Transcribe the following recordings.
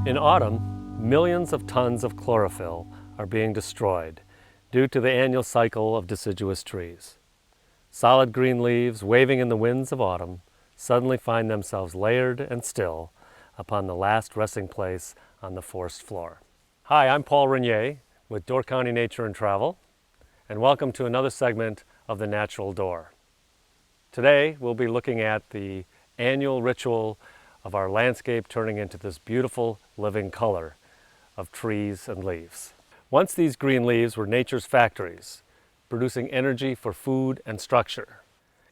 In autumn, millions of tons of chlorophyll are being destroyed due to the annual cycle of deciduous trees. Solid green leaves waving in the winds of autumn suddenly find themselves layered and still upon the last resting place on the forest floor. Hi, I'm Paul Renier with Door County Nature and Travel, and welcome to another segment of The Natural Door. Today we'll be looking at the annual ritual of our landscape turning into this beautiful living color of trees and leaves. Once these green leaves were nature's factories, producing energy for food and structure.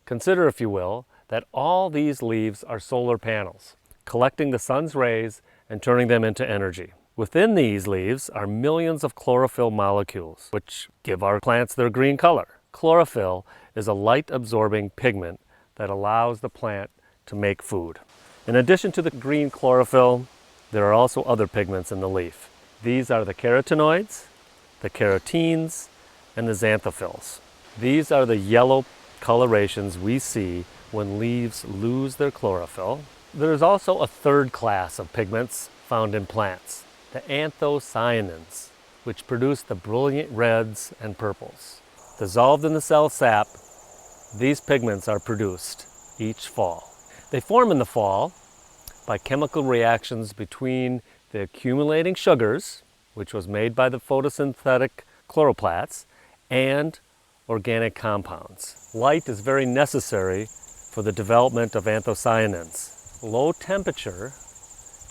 Consider, if you will, that all these leaves are solar panels, collecting the sun's rays and turning them into energy. Within these leaves are millions of chlorophyll molecules, which give our plants their green color. Chlorophyll is a light-absorbing pigment that allows the plant to make food. In addition to the green chlorophyll, there are also other pigments in the leaf. These are the carotenoids, the carotenes, and the xanthophylls. These are the yellow colorations we see when leaves lose their chlorophyll. There's also a third class of pigments found in plants, the anthocyanins, which produce the brilliant reds and purples. Dissolved in the cell sap, these pigments are produced each fall. They form in the fall by chemical reactions between the accumulating sugars, which was made by the photosynthetic chloroplasts, and organic compounds. Light is very necessary for the development of anthocyanins. Low temperature,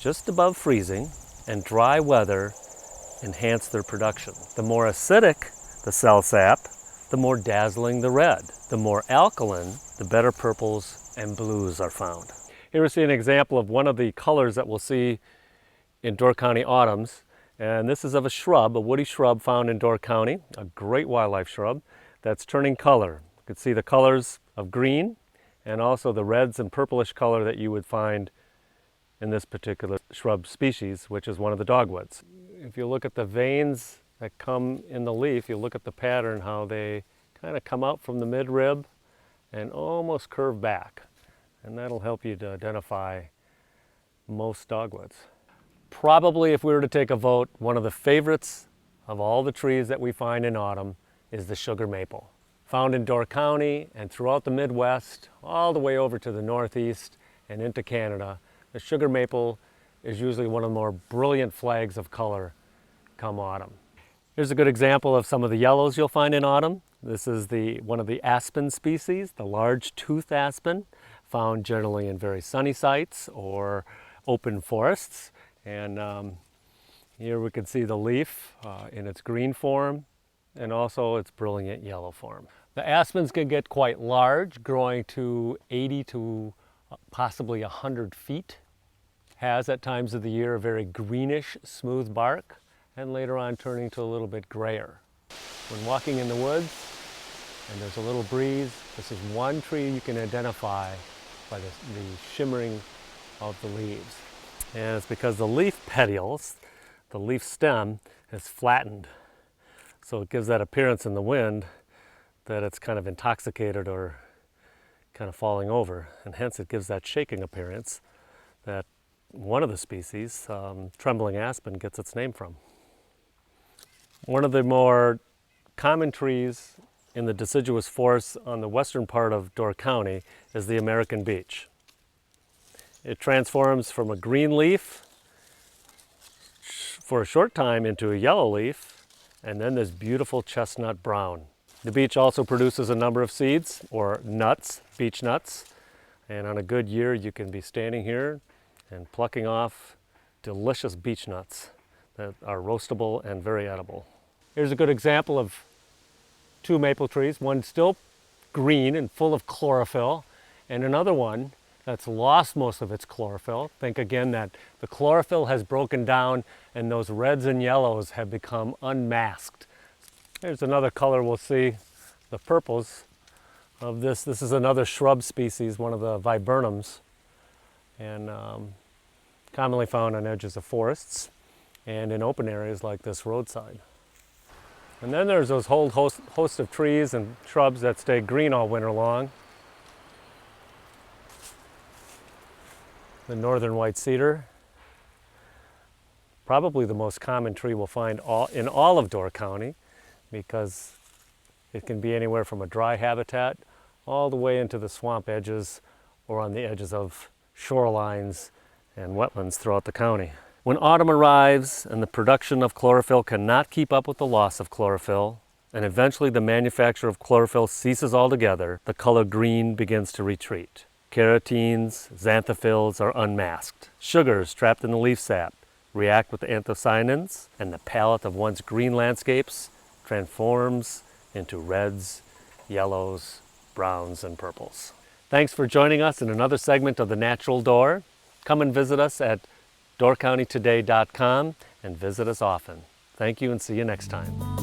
just above freezing, and dry weather enhance their production. The more acidic the cell sap, the more dazzling the red. The more alkaline, the better purples and blues are found. Here we see an example of one of the colors that we'll see in Door County autumns, and this is of a shrub, a woody shrub found in Door County, a great wildlife shrub that's turning color. You can see the colors of green and also the reds and purplish color that you would find in this particular shrub species, which is one of the dogwoods. If you look at the veins that come in the leaf, you look at the pattern, how they kind of come out from the midrib and almost curve back. And that'll help you to identify most dogwoods. Probably, if we were to take a vote, one of the favorites of all the trees that we find in autumn is the sugar maple. Found in Door County and throughout the Midwest, all the way over to the Northeast and into Canada, the sugar maple is usually one of the more brilliant flags of color come autumn. Here's a good example of some of the yellows you'll find in autumn. This is one of the aspen species, the large tooth aspen, found generally in very sunny sites or open forests. And here we can see the leaf in its green form and also its brilliant yellow form. The aspens can get quite large, growing to 80 to possibly 100 feet. Has at times of the year a very greenish, smooth bark, and later on turning to a little bit grayer. When walking in the woods and there's a little breeze, this is one tree you can identify by the shimmering of the leaves. And it's because the leaf petioles, the leaf stem, is flattened. So it gives that appearance in the wind that it's kind of intoxicated or kind of falling over. And hence it gives that shaking appearance that one of the species, trembling aspen, gets its name from. One of the more common trees in the deciduous forests on the western part of Door County is the American beech. It transforms from a green leaf for a short time into a yellow leaf, and then this beautiful chestnut brown. The beech also produces a number of seeds or nuts, beech nuts, and on a good year you can be standing here and plucking off delicious beech nuts that are roastable and very edible. Here's a good example of two maple trees, one still green and full of chlorophyll, and another one that's lost most of its chlorophyll. Think again that the chlorophyll has broken down and those reds and yellows have become unmasked. Here's another color we'll see, the purples of this. This is another shrub species, one of the Viburnums, and commonly found on edges of forests and in open areas like this roadside. And then there's those whole host of trees and shrubs that stay green all winter long. The northern white cedar, probably the most common tree we'll find in all of Door County, because it can be anywhere from a dry habitat all the way into the swamp edges or on the edges of shorelines and wetlands throughout the county. When autumn arrives and the production of chlorophyll cannot keep up with the loss of chlorophyll, and eventually the manufacture of chlorophyll ceases altogether, the color green begins to retreat. Carotenes, xanthophylls are unmasked. Sugars trapped in the leaf sap react with the anthocyanins, and the palette of once green landscapes transforms into reds, yellows, browns, and purples. Thanks for joining us in another segment of The Natural Door. Come and visit us at doorcountytoday.com and visit us often. Thank you and see you next time.